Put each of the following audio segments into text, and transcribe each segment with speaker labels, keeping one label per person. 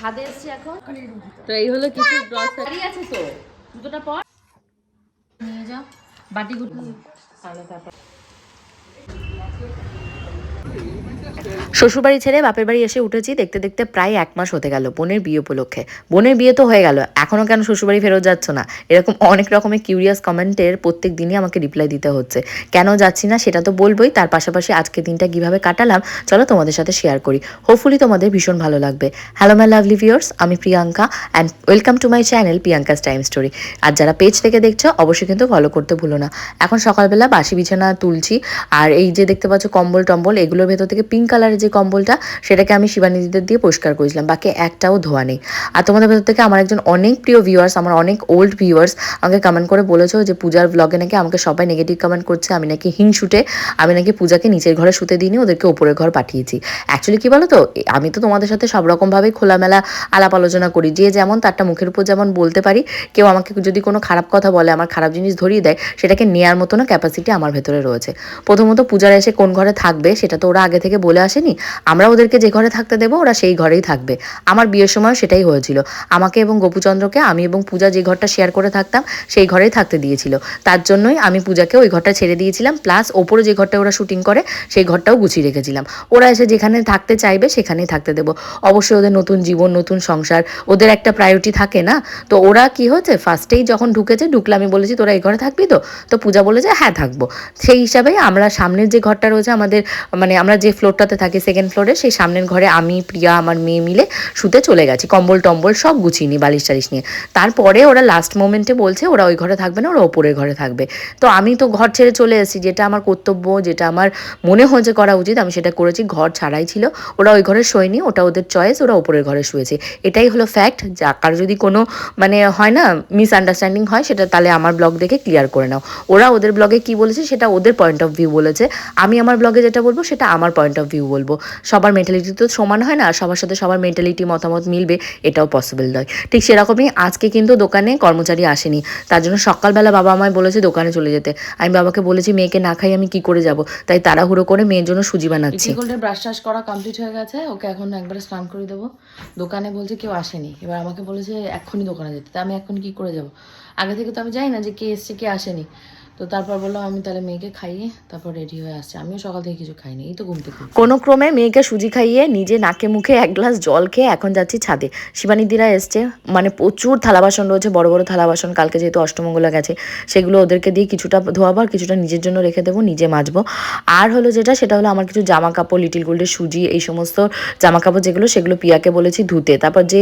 Speaker 1: ছাদে এসছি এখন। তো এই হলো কিছু গ্রসারি আছে, তো জুতোটা পর নিয়ে যাও বাটিগুলো তাহলে তারপর।
Speaker 2: শ্বশুরবাড়ি ছেড়ে বাপের বাড়ি এসে উঠেছি দেখতে দেখতে প্রায় 1 মাস হতে গেল বোনের বিয়ে উপলক্ষে। বোনের বিয়ে তো হয়ে গেল, এখনও কেন শ্বশুরবাড়ি ফেরত যাচ্ছ না, এরকম অনেক রকমের কিউরিয়াস কমেন্টের প্রত্যেক দিনই আমাকে রিপ্লাই দিতে হচ্ছে। কেন যাচ্ছি না সেটা তো বলবোই, তার পাশাপাশি আজকের দিনটা কীভাবে কাটালাম চলো তোমাদের সাথে শেয়ার করি। হোপফুলি তোমাদের ভীষণ ভালো লাগবে। হ্যালো মাই লাভলি ভিউয়ার্স, আমি Priyanka and welcome to my channel Priyanka's time story. আর যারা পেজ থেকে দেখছো অবশ্যই কিন্তু ফলো করতে ভুলো না। এখন সকালবেলা বাসি বিছানা তুলছি, আর এই যে দেখতে পাচ্ছ কম্বল টম্বল, এগুলোর ভেতর থেকে পিঙ্ক কালারের যে কম্বলটা সেটাকে আমি শিবানীদিদের দিয়ে পরিষ্কার করেছিলাম, বাকি একটাও ধোয়া নেই। আর তোমাদের ভেতর থেকে আমার একজন অনেক প্রিয় ভিউয়ার্স, আমার অনেক ওল্ড ভিউয়ার্স আমাকে কমেন্ট করে বলেছো যে পূজার ব্লগে নাকি আমাকে সবাই নেগেটিভ কমেন্ট করছে, আমি নাকি হিংসুটে, আমি নাকি পূজাকে নিচের ঘরে শুতে দিইনি, ওদেরকে উপরের ঘর পাঠিয়েছি। অ্যাকচুয়ালি কী বলো তো, আমি তো তোমাদের সাথে সব রকমভাবেই খোলামেলা আলাপ আলোচনা করি, যে যেমন তারটা মুখের উপর যেমন বলতে পারি। কেউ আমাকে যদি কোনো খারাপ কথা বলে, আমার খারাপ জিনিস ধরিয়ে দেয়, সেটাকে নেওয়ার মতনও ক্যাপাসিটি আমার ভেতরে রয়েছে। প্রথমত পূজারা এসে কোন ঘরে থাকবে সেটা তো ওরা আগে থেকে বলে আসেনি, আমরা ওদেরকে যে ঘরে থাকতে দেবো ওরা সেই ঘরেই থাকবে। আমার বিয়ের সময় সেটাই হয়েছিল, আমাকে এবং গোপুচন্দ্রকে আমি এবং পূজা যে ঘরটা শেয়ার করে থাকতাম সেই ঘরেই থাকতে দিয়েছিল। তার জন্যই আমি পূজাকে ওই ঘরটা ছেড়ে দিয়েছিলাম, প্লাস ওপরে যে ঘরটা ওরা শুটিং করে সেই ঘরটাও গুছিয়ে রেখেছিলাম। ওরা এসে যেখানে থাকতে চাইবে সেখানেই থাকতে দেবো। অবশ্যই ওদের নতুন জীবন, নতুন সংসার, ওদের একটা প্রায়োরিটি থাকে না। তো ওরা কি হয়েছে, ফার্স্টেই যখন ঢুকলে আমি বলেছি তোরা এই ঘরে থাকবি তো, তো পূজা বলেছে হ্যাঁ থাকবো। সেই হিসাবেই আমরা সামনের যে ঘরটা রয়েছে আমাদের, মানে আমরা যে ফ্লোরটাতে থাকি সেকেন্ড ফ্লোরে, সেই সামনের ঘরে আমি প্রিয়া আমার মেয়ে মিলে শুতে চলে গেছি, কম্বল টম্বল সব গুছিয়ে নিই বালিশ টালিশ নিয়ে। তারপরে ওরা লাস্ট মোমেন্টে বলছে ওরা ওই ঘরে থাকবে না, ওরা ওপরের ঘরে থাকবে। তো আমি তো ঘর ছেড়ে চলে এসেছি, যেটা আমার কর্তব্য, যেটা আমার মনে হয়েছে করা উচিত আমি সেটা করেছি। ঘর ছাড়াই ছিল, ওরা ওই ঘরে শোয়নি, ওটা ওদের চয়েস, ওরা ওপরের ঘরে শুয়েছে, এটাই হলো ফ্যাক্ট। যা কারো যদি কোনো মানে হয় না মিসআন্ডারস্ট্যান্ডিং হয় সেটা তাহলে আমার ব্লগ দেখে ক্লিয়ার করে নাও। ওরা ওদের ব্লগে কি বলেছে সেটা ওদের পয়েন্ট অফ ভিউ বলেছে, আমি আমার ব্লগে যেটা বলবো সেটা আমার পয়েন্ট অফ ভিউ বলবো। সবার মেন্টালিটি তো সমান হয় না, সবার সাথে সবার মেন্টালিটি মতামত মিলবে এটাও পসিবল নয়। ঠিক সেরকমই আজকে কিন্তু দোকানে কর্মচারী আসেনি, তার জন্য সকালবেলা বাবা আমায় বলেছে দোকানে চলে যেতে। আমি বাবাকে বলেছি মেয়েকে না খাই আমি কি করে যাব, তাই তাড়াহুড়ো করে মেয়ের জন্য সুজি বানাচ্ছি। গোল্ডের ব্রাশ টাশ করা কমপ্লিট হয়ে গেছে, ওকে এখন একবারে স্নান করে দেবো। দোকানে বলছে কেউ আসেনি, এবার আমাকে বলেছে এক্ষুনি দোকানে যেতে, তা আমি এখন কি করে যাব? আগে থেকে তো আমি জানি না যে কে এসছে কে আসেনি। তো তারপর বললাম আমি তাহলে মেয়েকে খাইয়ে তারপর রেডি হয়ে আসছে, আমিও সকাল থেকে কিছু খাইনি, এই তো ঘুম থেকে কোনো ক্রমে মেয়েকে সুজি খাইয়ে নিজে নাকে মুখে 1 গ্লাস জল খেয়ে এখন যাচ্ছি ছাদে। শিবানীদিরা এসছে, মানে প্রচুর থালা বাসন রয়েছে, বড় বড় থালা বাসন, কালকে যেহেতু অষ্টমঙ্গলা গেছে সেগুলো ওদেরকে দিয়ে কিছুটা ধোয়াবো আর কিছুটা নিজের জন্য রেখে দেবো, নিজে মাজবো। আর হলো যেটা সেটা হলো আমার কিছু জামা কাপড়, লিটিল গোল্ডের সুজি, এই সমস্ত জামা কাপড় যেগুলো সেগুলো পিয়াকে বলেছি ধুতে। তারপর যে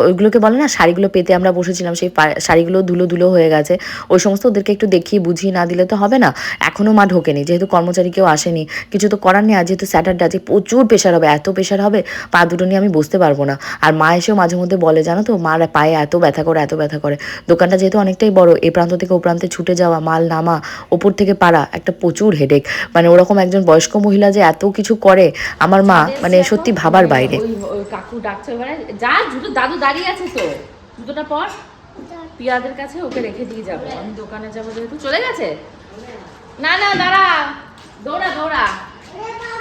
Speaker 2: ওইগুলোকে বলে না শাড়িগুলো পেতে আমরা বসেছিলাম, সেই শাড়িগুলো ধুলো ধুলো হয়ে গেছে, ওই সমস্ত ওদেরকে একটু দেখিয়ে বুঝিয়ে না দিলে তো হবে না। এখনও মা ঢোকেনি, যেহেতু কর্মচারী কেউ আসেনি, কিছু তো করার নেই। আর যেহেতু স্যাটারডে আজকে প্রচুর প্রেশার হবে, এত প্রেশার হবে পা দুটো নিয়ে আমি বসতে পারবো না। আর মা এসেও মাঝে মধ্যে বলে জানো তো, মার পায়ে এত ব্যথা করে এত ব্যথা করে। দোকানটা যেহেতু অনেকটাই বড়, এ প্রান্ত থেকে ও প্রান্তে ছুটে যাওয়া, মাল নামা, ওপর থেকে পারা, একটা প্রচুর হেডেক। মানে ওরকম একজন বয়স্ক মহিলা যে এত কিছু করে আমার মা মানে সত্যি ভাবার বাইরে।
Speaker 1: কাকু ডাকছে এবারে যা, জুতো দাদু দাঁড়িয়ে আছে তো, জুতোটা পর পিয়াদের কাছে ওকে রেখে দিয়ে যাবো, আমি দোকানে যাবো যেহেতু। চলে গেছে? না না দাঁড়া, দৌড়া দৌড়া,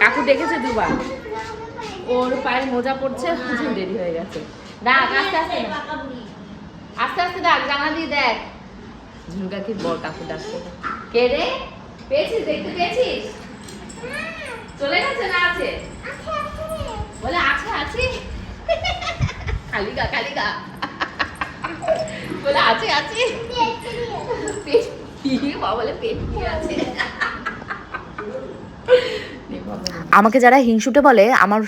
Speaker 1: কাকু ডেকেছে দুবার, ওর পায়ের মোজা পড়ছে, দেরি হয়ে গেছে। ডাক আস্তে আস্তে, আস্তে আস্তে ডাক, জানা দিয়ে দেখ। ঝুমকাকির বর কাকু ডাকছে। কে রে? পেয়েছিস, দেখতে পেয়েছিস? চলে গেছে না আছে? বলে আছে আছে, খালিগা খালিগা বলে আছে আছে, বলে পেট কি আছে।
Speaker 2: আমাকে যারা হিংসুটে বলে আমার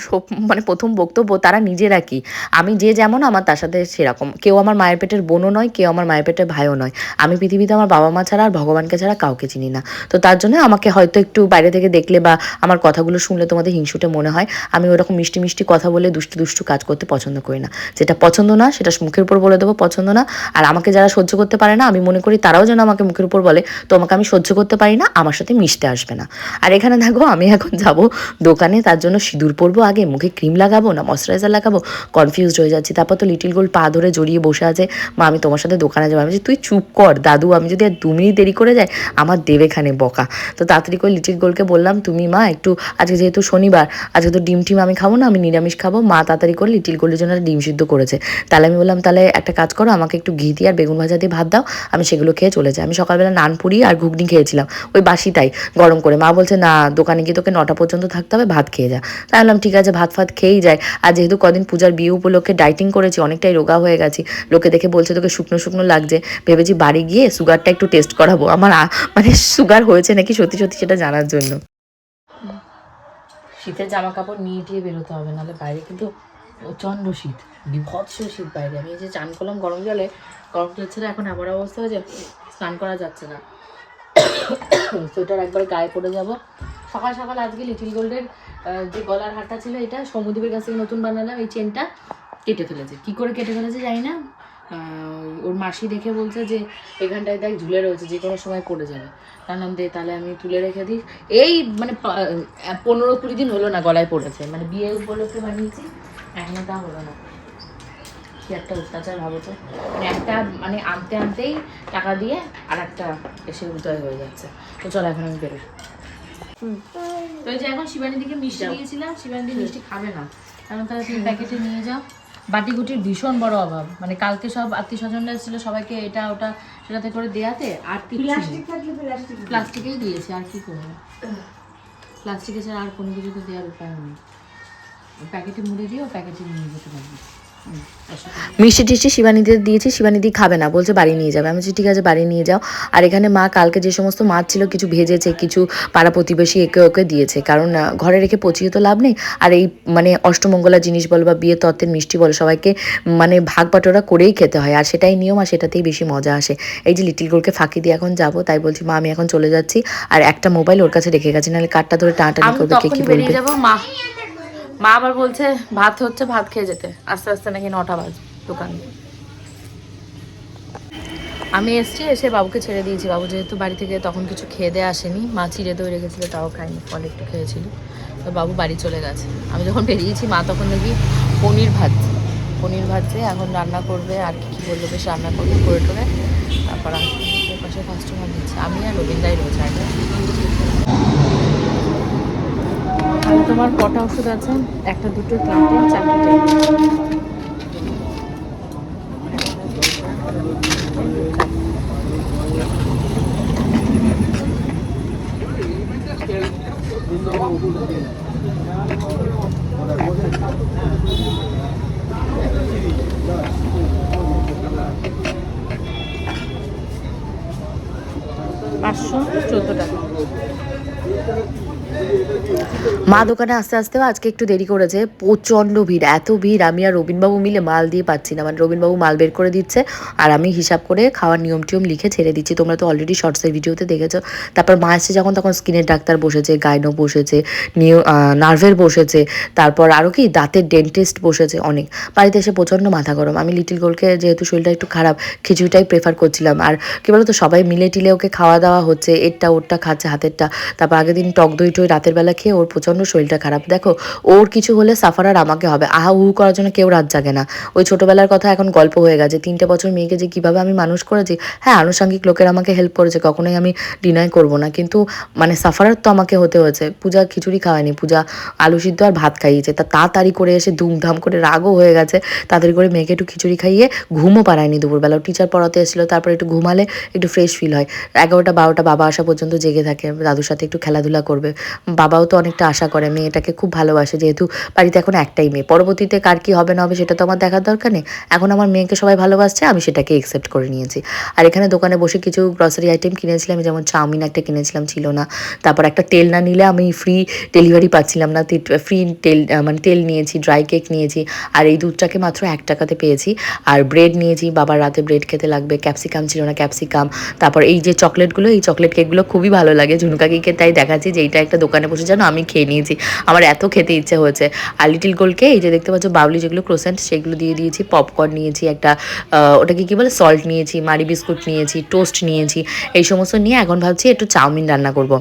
Speaker 2: মানে প্রথম বক্তব্য তারা নিজেরা কি, আমি যে যেমন আমার তার সাথে সেরকম। কেউ আমার মায়ের পেটের বোনও নয়, কেউ আমার মায়ের পেটের ভাইও নয়। আমি পৃথিবীতে আমার বাবা মা ছাড়া আর ভগবানকে ছাড়া কাউকে চিনি না। তো তার জন্য আমাকে হয়তো একটু বাইরে থেকে দেখলে বা আমার কথাগুলো শুনলে তোমাদের হিংসুটে মনে হয়। আমি ওরকম মিষ্টি মিষ্টি কথা বলে দুষ্টু দুষ্টু কাজ করতে পছন্দ করি না। যেটা পছন্দ না সেটা মুখের উপর বলে দেবো পছন্দ না। আর আমাকে যারা সহ্য করতে পারে না, আমি মনে করি তারাও যেন আমাকে মুখের উপর বলে তোমাকে আমি সহ্য করতে পারি না, আমার সাথে মিশতে আসবে না। আর এখানে দেখো আমি এখন যাব দোকানে, তার জন্য সিঁদুর পরবো আগে, মুখে ক্রিম লাগাবো না ময়শ্চারাইজার লাগাবো, কনফিউজড হয়ে যাচ্ছি। তারপর তো লিটিল গোল্ড পা ধরে জড়িয়ে বসে আছে, মা আমি তোমার সাথে দোকানে যাবো। আমি বলছি তুই চুপ কর দাদু, আমি যদি আর 2 মিনিট দেরি করে যাই আমার দেবেখানে বকা। তো তাড়াতাড়ি করে লিটিল গোল্ডকে বললাম তুমি মা একটু, আজকে যেহেতু শনিবার আজকে তো ডিম টিম আমি খাবো না, আমি নিরামিষ খাবো। মা তাড়াতাড়ি করে লিটিল গোল্ডের জন্য ডিম সিদ্ধ করেছে। তাহলে আমি বললাম তাহলে একটা কাজ করো, আমাকে একটু ঘি দিয়ে আর বেগুন ভাজা দিয়ে ভাত দাও, আমি সেগুলো খেয়ে চলে যাই। আমি সকালবেলা নান পুরি আর ঘুগনি খেয়েছিলাম ওই বাসিটাই গরম করে। মা বলছে না দোকানে গিয়ে তোকে 9টা পর্যন্ত থাকতে হবে, ভাত খেয়ে যা। তাই বললাম ঠিক আছে ভাত ফাত খেয়েই যায়। আর যেহেতু কদিন পূজার বিয়ে উপলক্ষে ডাইটিং করেছি, অনেকটাই রোগা হয়ে গেছি, লোকে দেখে বলছে তোকে শুকনো শুকনো লাগছে, ভেবেছি বাড়ি গিয়ে সুগারটা একটু টেস্ট করাবো, আমার মানে সুগার হয়েছে নাকি সত্যি সত্যি সেটা জানার জন্য। শীতের জামা কাপড় নিয়ে টিয়ে বেরোতে হবে, নাহলে বাইরে কিন্তু প্রচণ্ড শীত, বিভৎস শীত বাইরে। আমি এই যে চান করলাম গরম জলে, গরম জল ছেড়ে এখন আমার অবস্থা হয়েছে স্নান করা যাচ্ছে না, সোয়েটার একবার গায়ে পড়ে যাব। সকাল সকাল আজকে লিটিল গোল্ডের যে গলার হারটা ছিল এটা সমুদ্রের কাছ থেকে নতুন বানালাম, এই চেনটা কেটে ফেলেছে। কি করে কেটে ফেলেছে জানি না, ওর মাসি দেখে বলছে যে এখানটায় দেখ ঝুলে রয়েছে, যে কোনো সময় পড়ে যাবে। কারণ দে তাহলে আমি তুলে রেখে দিই। এই মানে 15-20 দিন হলো না গলায় পড়েছে, মানে বিয়ে উপলক্ষে বানিয়েছি, এখনো তা হলো না। কি একটা অত্যাচার ভাবো তো, মানে একটা মানে আনতে আনতেই টাকা দিয়ে আর একটা এসে উদয় হয়ে যাচ্ছে। তো চলো এখন আমি বেরোই। তো এই যে এখন শিবানীদিকে মিষ্টি দিয়েছিলাম, শিবানীদি মিষ্টি খাবে না, কারণ তাহলে তুমি প্যাকেটে নিয়ে যাও। বাটিগুটির ভীষণ বড় অভাব, মানে কালকে সব আত্মীয় স্বজনরা এসেছিল, সবাইকে এটা ওটা সেটাতে করে দেয়াতে আর প্লাস্টিকেই দিয়েছে, আর কি করবো, প্লাস্টিকে ছাড়া আর কোনো কিছুতে দেওয়ার উপায় নেই। প্যাকেটে মুড়ে দিও, প্যাকেটে নিয়ে যেতে পারবি। মিষ্টি টিষ্টি শিবানীদের দিয়েছি, শিবানীদি খাবে না, বলছে বাড়ি নিয়ে যাবে। আমি বলছি ঠিক আছে বাড়ি নিয়ে যাও। আর এখানে মা কালকে যে সমস্ত মাছ ছিল কিছু ভেজেছে, কিছু পাড়া প্রতিবেশী একে ওকে দিয়েছে, কারণ ঘরে রেখে পচিয়ে তো লাভ নেই। আর এই মানে অষ্টমঙ্গলা জিনিস বলো বা বিয়ের তত্ত্বের মিষ্টি বলো, সবাইকে মানে ভাগ বাটোরা করেই খেতে হয়, আর সেটাই নিয়ম, আর সেটাতেই বেশি মজা আসে। এই যে লিটিল গোলকে ফাঁকি দিয়ে এখন যাবো, তাই বলছি মা আমি এখন চলে যাচ্ছি, আর একটা মোবাইল ওর কাছে রেখে গেছি, নাহলে কার্ডটা ধরে টানাটানি করবে, কে কি বলবে। মা আবার বলছে ভাত হচ্ছে, ভাত খেয়ে যেতে, আস্তে আস্তে নাকি 9টা বাজে দোকানে। আমি এসছি, এসে বাবুকে ছেড়ে দিয়েছি। বাবু যেহেতু বাড়ি থেকে তখন কিছু খেয়ে দিয়ে আসেনি, মা চিড়ে দই রেখেছিল তাও খাইনি, ফল একটু খেয়েছিল, তো বাবু বাড়ি চলে গেছে। আমি যখন বেরিয়েছি মা তখন দেখি পনির ভাজছে, এখন রান্না করবে, আর কি কী বললো বেশ রান্না করবে করে টোরে, তারপর পাশে কাস্টমার দিচ্ছে, আমি আর রবীন্দ্রাই রয়েছে। আর তোমার কটা ওষুধ আছে? 1, 2, 3, 4টে। 514 টাকা। মা দোকানে আস্তে আস্তেও আজকে একটু দেরি করেছে, প্রচণ্ড ভিড়, এত ভিড় আমি আর রবিনবাবু মিলে মাল দিয়ে পাচ্ছি না, মানে রবিনবাবু মাল বের করে দিচ্ছে আর আমি হিসাব করে খাওয়ার নিয়ম টিয়ম লিখে ছেড়ে দিচ্ছি। তোমরা তো অলরেডি শর্টসের ভিডিওতে দেখেছো। তারপর মা এসে যখন তখন স্কিনের ডাক্তার বসেছে, গাইনো বসেছে, নার্ভের বসেছে, তারপর আরও কি দাঁতের ডেন্টিস্ট বসেছে, অনেক। বাড়িতে এসে প্রচণ্ড মাথা গরম। আমি লিটিল গোলকে যেহেতু শরীরটা একটু খারাপ, খিচুড়িটাই প্রেফার করছিলাম। আর কী বলো তো সবাই মিলে টিলে ওকে খাওয়া দাওয়া হচ্ছে, এরটা ওরটা খাচ্ছে হাতেরটা। তারপর আগের দিন টক দই টই রাতের বেলা খেয়ে ওর প্রচণ্ড শরীরটা খারাপ। দেখো ওর কিছু হলে সাফার আর আমাকে হবে, আহা হু করার জন্য কেউ রাত জাগে না। ওই ছোটোবেলার কথা এখন গল্প হয়ে গেছে। 3টে বছর মেয়েকে যে কীভাবে আমি মানুষ করেছি, হ্যাঁ আনুষঙ্গিক লোকের আমাকে হেল্প করেছে, কখনোই আমি ডিনাই করব না, কিন্তু মানে সাফারার তো আমাকে হতে হয়েছে। পূজা খিচুড়ি খাওয়ায়নি, পূজা আলু সিদ্ধ আর ভাত খাইয়েছে, তা তাড়াতাড়ি করে এসে ধুমধাম করে রাগও হয়ে গেছে, তাড়াতাড়ি করে মেয়েকে একটু খিচুড়ি খাইয়ে ঘুমও পাড়ায়নি দুপুরবেলাও। টিচার পড়াতে এসেছিলো, তারপর একটু ঘুমালে একটু ফ্রেশ ফিল হয়। 11টা 12টা বাবা আসা পর্যন্ত জেগে থাকে, দাদুর সাথে একটু খেলাধুলা করবে। বাবাও তো অনেকটা আশা করে, মেয়েটাকে খুব ভালোবাসে, যেহেতু বাড়িতে এখন একটাই মেয়ে। পরবর্তীতে কার কি হবে না হবে সেটা তো আমার দেখার দরকার নেই, এখন আমার মেয়েকে সবাই ভালোবাসছে, আমি সেটাকে একসেপ্ট করে নিয়েছি। আর এখানে দোকানে বসে কিছু গ্রসারি আইটেম কিনেছিলাম, যেমন চাউমিন একটা কিনেছিলাম, ছিল না। তারপর একটা তেল না নিলে আমি ফ্রি ডেলিভারি পাচ্ছিলাম না, ফ্রি তেল মানে তেল নিয়েছি, ড্রাই কেক নিয়েছি, আর এই দুধটাকে মাত্র 1 টাকাতে পেয়েছি। আর ব্রেড নিয়েছি, বাবার রাতে ব্রেড খেতে লাগবে, ক্যাপসিকাম ছিল না, ক্যাপসিকাম। তারপর এই যে চকলেটগুলো, এই চকলেট কেকগুলো খুবই ভালো লাগে, ঝুনুকাকিকে তাই দেখাচ্ছি যে এইটা একটা দোকানে বসে জানো আমি খেয়ে নিয়েছি, আমার এত খেতে ইচ্ছে হয়েছে। আর লিটিল গোলকে এই যে দেখতে পাচ্ছ বাউলি যেগুলো ক্রোসেন্ট সেগুলো দিয়ে দিয়েছি, পপকর্ন নিয়েছি একটা, ওটাকে কী বলে সল্ট নিয়েছি, মারি বিস্কুট নিয়েছি, টোস্ট নিয়েছি, এই সমস্ত নিয়ে এখন ভাবছি একটু চাউমিন রান্না করব।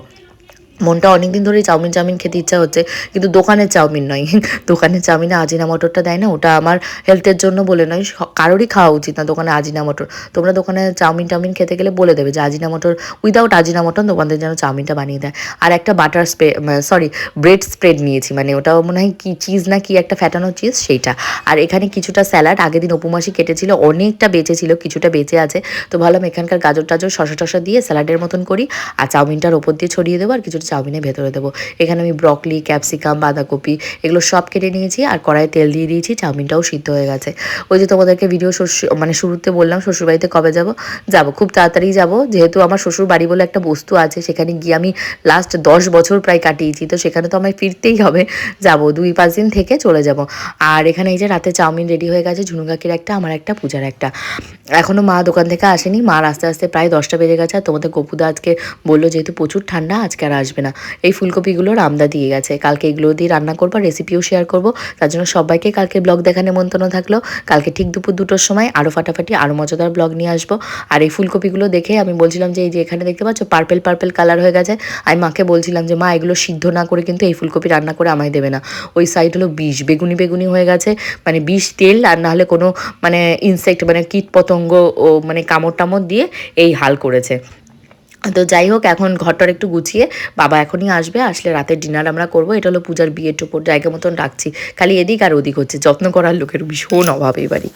Speaker 2: মনটা অনেকদিন ধরেই চাউমিন চাউমিন খেতে ইচ্ছা হচ্ছে, কিন্তু দোকানের চাউমিন নয়। দোকানের চাউমিনে আজিনামোটোরটা দেয় না, ওটা আমার হেলথের জন্য বলে নয়, কারোরই খাওয়া উচিত না দোকানে আজিনামোটোর। তোমরা দোকানে চাউমিন টাউমিন খেতে গেলে বলে দেবে যে আজিনামোটোর, উইদাউট আজিনামোটোর দোকানদের যেন চাউমিনটা বানিয়ে দেয়। আর একটা বাটার সরি ব্রেড স্প্রেড নিয়েছি, মানে ওটাও মনে হয় কি চিজ না কি একটা ফ্যাটানো চিজ সেইটা। আর এখানে কিছুটা স্যালাড, আগের দিন উপমাসি কেটেছিল, অনেকটা বেঁচে ছিল, কিছুটা বেঁচে আছে, তো ভাবলাম এখানকার গাজর টাজর শসা টসা দিয়ে স্যালাডের মতন করি, আর চাউমিনটার ওপর দিয়ে ছড়িয়ে দেবো, আর কিছুটা চাউমিনের ভেতরে দেবো। এখানে আমি ব্রকলি, ক্যাপসিকাম, বাঁধাকপি এগুলো সব কেটে নিয়েছি, আর কড়াইয়ে তেল দিয়ে দিয়েছি, চাউমিনটাও সিদ্ধ হয়ে গেছে। ওই যে তোমাদেরকে ভিডিও মানে শুরুতে বললাম শ্বশুরবাড়িতে কবে যাব, খুব তাড়াতাড়ি যাব, যেহেতু আমার শ্বশুর বাড়ি বলে একটা বস্তু আছে, সেখানে গিয়ে আমি লাস্ট 10 বছর প্রায় কাটিয়েছি, তো সেখানে তো আমায় ফিরতেই হবে, যাব 2-5 দিন থেকে চলে যাব। আর এখানে এই যে রাতে চাউমিন রেডি হয়ে গেছে, ঝুনু কাকির একটা, আমার একটা, পূজার একটা। এখনও মা দোকান থেকে আসেনি, মা আস্তে আস্তে প্রায় 10টা বেজে গেছে। আর তোমাদের গপুদা আজকে বললো যেহেতু প্রচুর ঠান্ডা আজকে আর আসবে না। এই ফুলকপিগুলো রামদা দিয়ে গেছে, কালকে এগুলো দিয়ে রান্না করবো, রেসিপিও শেয়ার করব। তার জন্য সবাইকে কালকে ব্লগ দেখার নেমন্তন্ন থাকলো। কালকে ঠিক দুপুর 2টোর সময় আরও ফাটাফাটি আরও মজাদার ব্লগ নিয়ে আসবো। আর এই ফুলকপিগুলো দেখে আমি বলছিলাম যে এই যে এখানে দেখতে পাচ্ছ পার্পেল পার্পেল কালার হয়ে গেছে, আমি মাকে বলছিলাম যে মা এগুলো সিদ্ধ না করে কিন্তু এই ফুলকপি রান্না করে আমায় দেবে না, ওই সাইড হলো বিষ, বেগুনি বেগুনি হয়ে গেছে, মানে বিষ তেল, আর নাহলে কোনো মানে ইনসেক্ট মানে কীট পতঙ্গ ও মানে কামড় টামড় দিয়ে এই হাল করেছে। তো যাই হোক, এখন ঘরটার একটু গুছিয়ে, বাবা এখনই আসবে, আসলে রাতের ডিনার আমরা করবো। এটা হলো পূজার বিয়ের টোপর, জায়গা মতন রাখছি, খালি এদিক আর ওদিক হচ্ছে, যত্ন করার লোকের ভীষণ অভাব এই বাড়ি।